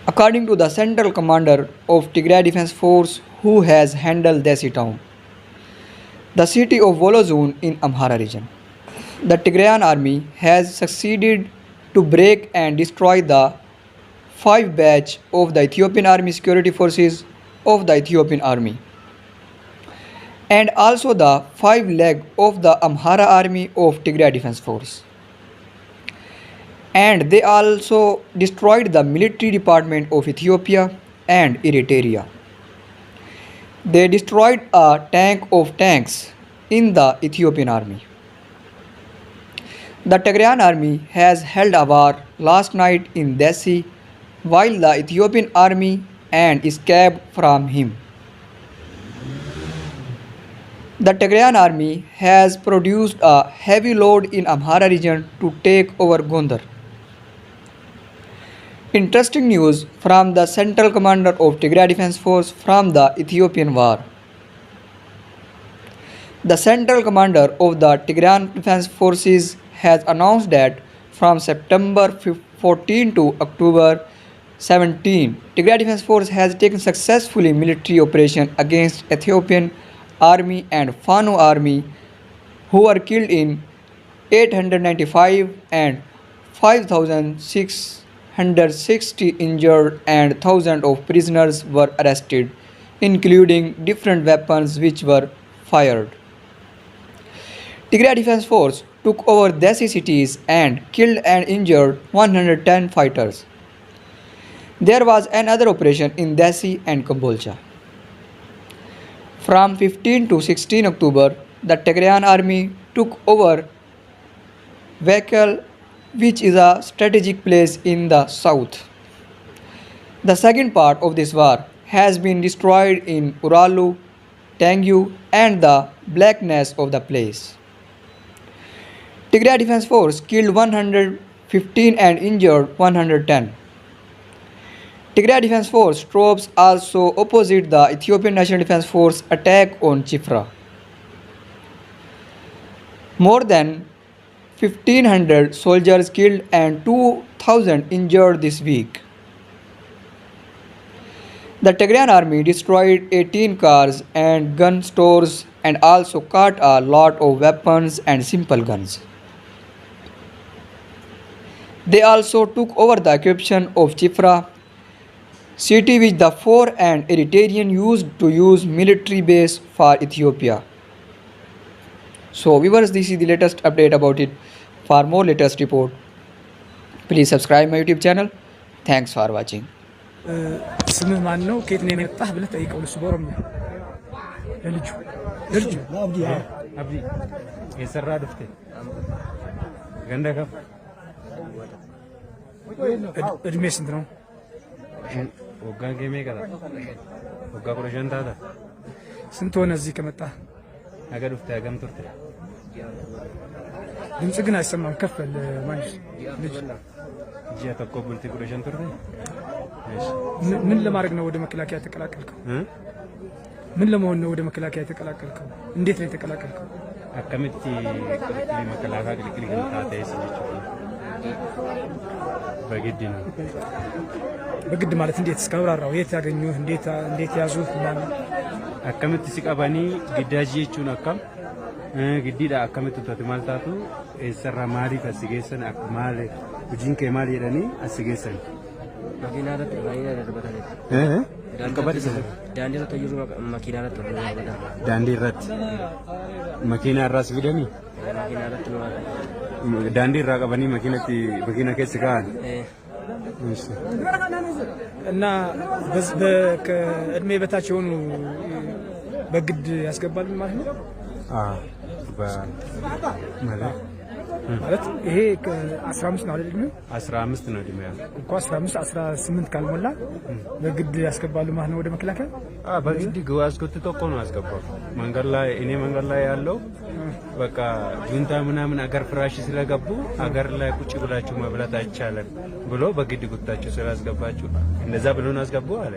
according to the central commander of Tigray Defense Force who has handled Dessie town, the city of Volozun in Amhara region. The Tigrayan army has succeeded to break and destroy the 5 batch of the Ethiopian Army Security Forces of the Ethiopian Army and also the 5 leg of the Amhara Army of Tigray Defense Force. And they also destroyed the military department of Ethiopia and Eritrea. They destroyed a tank of tanks in the Ethiopian army. The Tigrayan army has held a war last night in Dessie while the Ethiopian army and escaped from him. The Tigrayan army has produced a heavy load in Amhara region to take over Gondar. Interesting news from the Central Commander of Tigray Defense Force from the Ethiopian War. The Central Commander of the Tigray Defense Forces has announced that from September 14 to October 17, Tigray Defense Force has taken successfully military operation against Ethiopian Army and Fano Army, who were killed in 895 and 5,660 injured and thousands of prisoners were arrested, including different weapons which were fired. Tigray Defense Force took over Dessie cities and killed and injured 110 fighters. There was another operation in Dessie and Kombolcha. From 15 to 16 October, the Tigrayan army took over Vekel, which is a strategic place in the south. The second part of this war has been destroyed in Uralu, Tangyu and the blackness of the place. Tigray Defense Force killed 115 and injured 110. Tigray Defense Force troops also opposite the Ethiopian National Defense Force attack on Chifra. More than 1,500 soldiers killed and 2,000 injured this week. The Tigrayan army destroyed 18 cars and gun stores and also cut a lot of weapons and simple guns. They also took over the occupation of Chifra city, which the Four and Eritrean used to use military base for Ethiopia. So viewers, this is the latest update about it. For more latest report, please subscribe my YouTube channel. Thanks for watching. ስምህ ማን ነው? ከየት ነው የመጣህ ብለህ ጠይቀው። እሱ በኦሮምኛ ልጁ አብዲ የሰራ ድፍቴ ገንዳ ከፍ እድሜ ስንት ነው? ወጋ ገሜ ቀራ ወጋ ቁረሻን ታታ ስንት ሆነ እዚህ ከመጣህ? አገር ድፍቴ አገም ቱርቴ ድምጽ ግን አይሰማም። ከፈል ማንሽ ልጅ ጂያ ተቆብልቲ ቁረሻን ቱርቴ ምን ለማድረግ ነው ወደ መከላከያ ተቀላቀልከው? ምን ለመሆን ነው ወደ መከላከያ ተቀላቀልከው? እንዴት ነው የተቀላቀልከው? አከምቲ መከላከያ ግልግል ታታይስ ልጅ በግድ ነው። በግድ ማለት እንዴት እስካብራራው? የት ያገኙህ? እንዴት ያዙህ? ማለት አከምቲ ሲቀባኒ ግዳጅ የቹን አከም ግዲዳ አከምቲ ተማልታቱ እሰራ ማሪ ከሲገሰን አከማለ ኡጂንከ ማሊ የደኒ አሲገሰን መኪናረት ደርበታለ ዳንቀበደ ዳንዲረት ተይሩ መኪናረት ደርበታለ ዳንዲረት መኪና ራስ ቢደኒ መኪናረት ነው ዳንዲ ራቀበኒ መኪና ከስጋን እና በእድሜ በታች የሆኑ በግድ ያስገባሉ ማለት ነው። ማለት ይሄ 15 ነው አይደል? 15 ነው እድሜ ያለው እኮ 15 18 ካልሞላ በግድ ያስገባሉ ማለት ነው ወደ መከላከያ። በግድ አስከትቶ እኮ ነው ያስገባው። መንገድ ላይ ያለው በቃ ጁንታ ምናምን አገር ፍራሽ ስለገቡ አገር ላይ ቁጭ ብላችሁ መብላት አይቻልም ብሎ በግድ ጉታችሁ ስላስገባችሁ እንደዛ ብሎ ነው ያስገቡ አለ።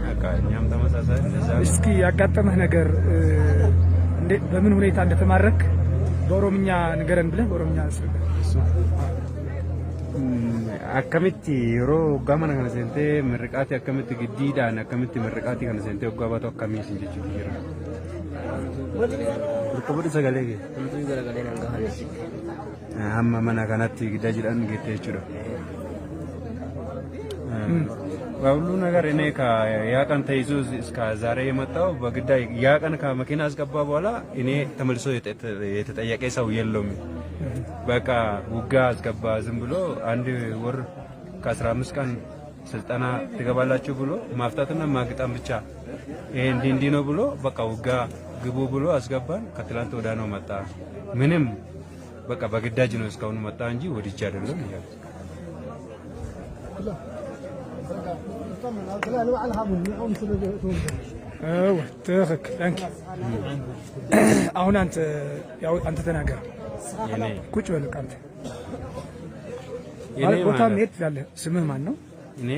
በቃ እኛም ተመሳሳይ እንደዛ። እስኪ ያጋጠመህ ነገር በምን ሁኔታ እንደተማረክ በኦሮምኛ ንገረን ብለህ በኦሮምኛ አስረዳ። akkamitti yeroo gaamana kana seentee mirqaati akkamitti giddiidhaan akkamitti mirqaati kana seentee waggaa baatu akkamii isin jechuudha jira. Burqabudi sagalee kee. Hamma mana kanatti giddaa jedhan geette jechuudha. ሁሉ ነገር እኔ ያቀን ተይዞ እስከ ዛሬ የመጣው በግዳ ያቀን ከመኪና አስገባ በኋላ እኔ ተመልሶ የተጠየቀ ሰው የለውም። በቃ ውጋ አስገባ ዝም ብሎ አንድ ወር ከ15 ቀን ስልጠና ትገባላችሁ ብሎ ማፍታትና ማግጣም ብቻ ይሄ እንዲ ነው ብሎ በቃ ውጋ ግቡ ብሎ አስገባን። ከትላንት ወዳ ነው መጣ። ምንም በቃ በግዳጅ ነው እስካሁን መጣ እንጂ ወድጄ አይደለም ይላል። ايوه تاخك ثانك አሁን አንተ ተናገር ቁጭ በል አንተ ቦታ ሜት ያለ ስምህ ማን ነው? እኔ